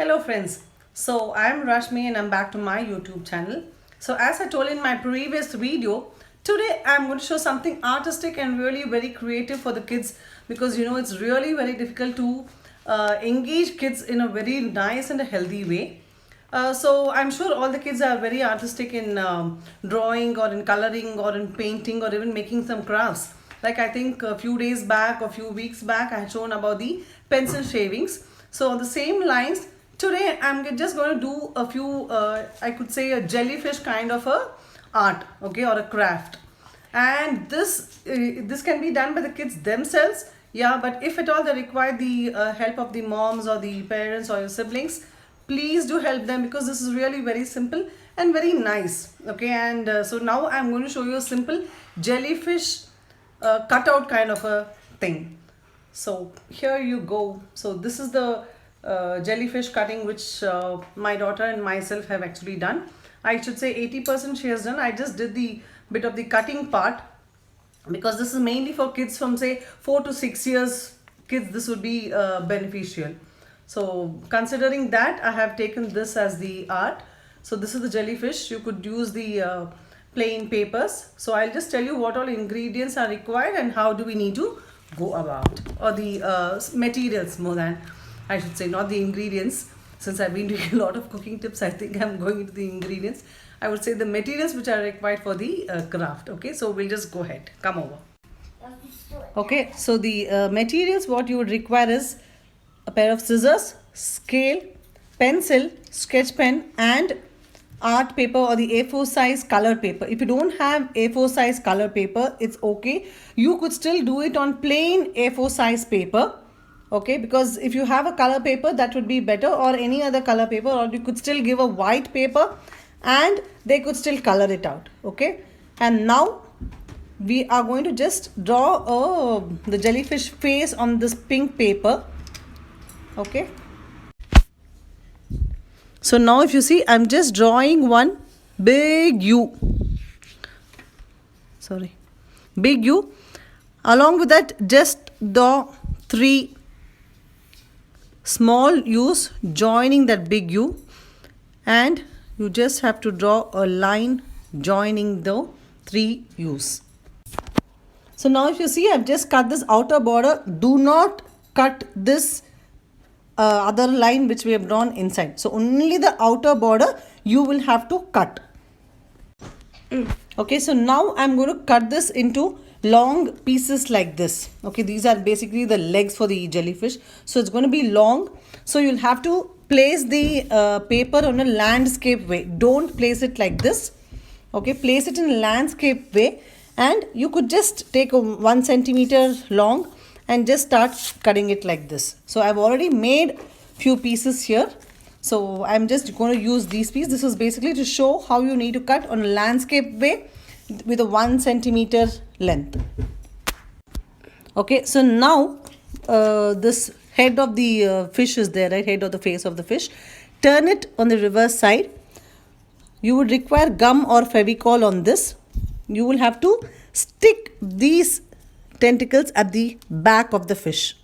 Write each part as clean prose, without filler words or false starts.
Hello friends, so I am Rashmi and I'm back to my YouTube channel. So as I told in my previous video, today I'm going to show something artistic and really very creative for the kids, because it's really very difficult to engage kids in a very nice and a healthy way. So I'm sure all the kids are very artistic in drawing or in coloring or in painting or even making some crafts. Like I think a few days back or few weeks back I had shown about the pencil shavings. So on the same lines, today I'm just going to do a few, I could say a jellyfish kind of a art, okay, or a craft. And this can be done by the kids themselves, yeah, but if at all they require the help of the moms or the parents or your siblings, please do help them, because this is really very simple and very nice, okay. And so now I'm going to show you a simple jellyfish cutout kind of a thing. So here you go. So this is the jellyfish cutting which my daughter and myself have actually done. I should say 80% she has done. I just did the bit of the cutting part, because this is mainly for kids from say 4 to 6 years kids. This would be beneficial. So considering that, I have taken this as the art. So this is the jellyfish. You could use the plain papers. So I'll just tell you what all ingredients are required and how do we need to go about, or the materials, more than I should say, not the ingredients. Since I've been doing a lot of cooking tips, I think I'm going into the ingredients. I would say the materials which are required for the craft. Okay, so we'll just go ahead. Come over. Okay, so the materials what you would require is a pair of scissors, scale, pencil, sketch pen, and art paper or the A4 size color paper. If you don't have A4 size color paper, it's okay. You could still do it on plain A4 size paper. Okay, because if you have a color paper, that would be better, or any other color paper, or you could still give a white paper and they could still color it out. Okay, and now we are going to just draw the jellyfish face on this pink paper. Okay, so now if you see, I'm just drawing one big U. Sorry, big U. Along with that, just draw 3 small U's joining that big U, and you just have to draw a line joining the 3 U's. So now if you see, I've just cut this outer border. Do not cut this other line which we have drawn inside. So only the outer border you will have to cut. Okay, so now I'm going to cut this into long pieces like this. Okay, these are basically the legs for the jellyfish. So it's going to be long. So you'll have to place the paper on a landscape way. Don't place it like this. Okay, place it in a landscape way, and you could just take a 1 centimeter long and just start cutting it like this. So I've already made few pieces here. So I'm just going to use these pieces. This is basically to show how you need to cut on a landscape way with a 1 centimeter length. Okay, so now this head of the fish is there, right? Head of the face of the fish. Turn it on the reverse side. You would require gum or Fevicol on this. You will have to stick these tentacles at the back of the fish.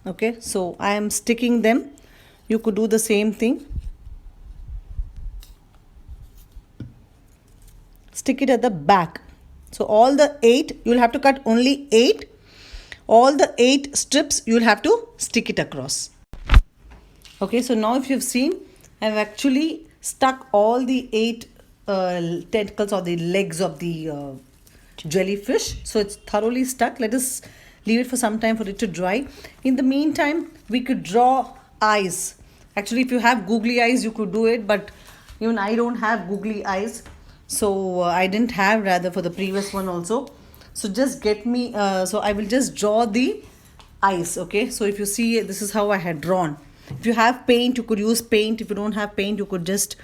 Okay, so I am sticking them. You could do the same thing. Stick it at the back. So all the 8, you'll have to cut only 8. All the 8 strips, you'll have to stick it across. Okay, so now if you've seen, I've actually stuck all the 8 tentacles or the legs of the jellyfish. So it's thoroughly stuck. Let us leave it for some time for it to dry. In the meantime, we could draw eyes. Actually, if you have googly eyes, you could do it, but even I don't have googly eyes. So I didn't have, rather, for the previous one also. So just get me, so I will just draw the eyes. Okay, so if you see, this is how I had drawn. If you have paint, you could use paint. If you don't have paint, you could just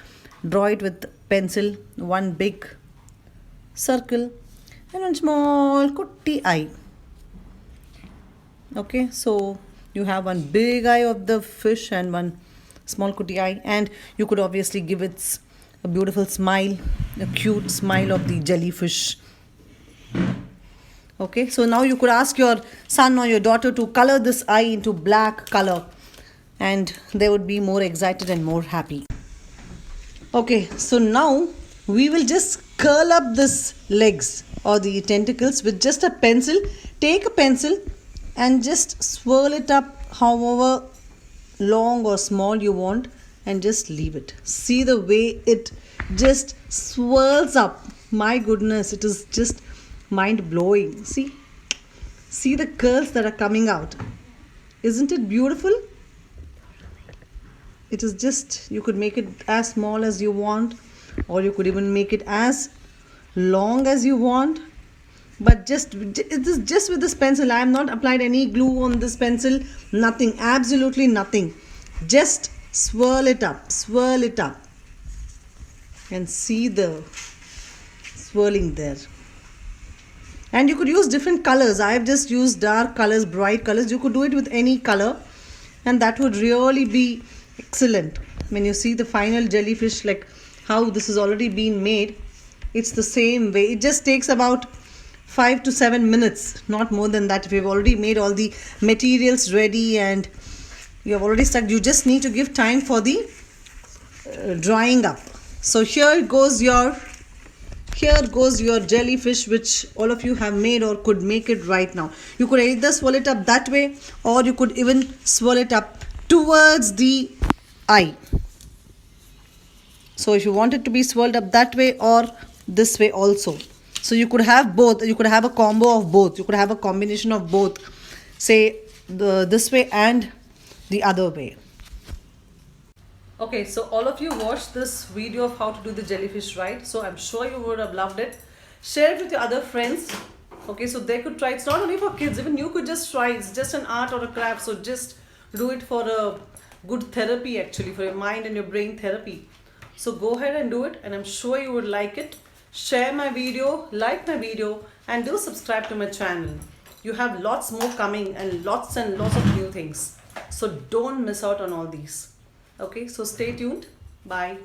draw it with pencil. One big circle and one small kutti eye. Okay, so you have one big eye of the fish and one small kutti eye, and you could obviously give it a beautiful smile, a cute smile of the jellyfish. Okay, so now you could ask your son or your daughter to color this eye into black color, and they would be more excited and more happy. Okay, so now we will just curl up this legs or the tentacles with just a pencil. Take a pencil and just swirl it up however long or small you want, and just leave it. See the way it just swirls up. My goodness, it is just mind blowing. See the curls that are coming out. Isn't it beautiful? It is just, you could make it as small as you want, or you could even make it as long as you want. But it is just with this pencil. I have not applied any glue on this pencil, nothing, absolutely nothing. Just swirl it up, and see the swirling there. And you could use different colors. I have just used dark colors, bright colors. You could do it with any color, and that would really be excellent. When you see the final jellyfish, like how this has already been made, it's the same way. It just takes about 5 to 7 minutes, not more than that. If you've already made all the materials ready and you have already stuck, you just need to give time for the drying up. So here goes your jellyfish, which all of you have made or could make it right now. You could either swirl it up that way, or you could even swirl it up towards the eye. So if you want it to be swirled up that way or this way also. So you could have both. You could have a combo of both. You could have a combination of both. Say this way and the other way. Okay, so all of you watched this video of how to do the jellyfish right. So I'm sure you would have loved it. Share it with your other friends. Okay, so they could try. It's not only for kids. Even you could just try. It's just an art or a craft. So just do it for a good therapy, actually, for your mind and your brain therapy. So go ahead and do it, and I'm sure you would like it. Share my video, like my video, and do subscribe to my channel. You have lots more coming and lots of new things. So don't miss out on all these. Okay, so stay tuned. Bye.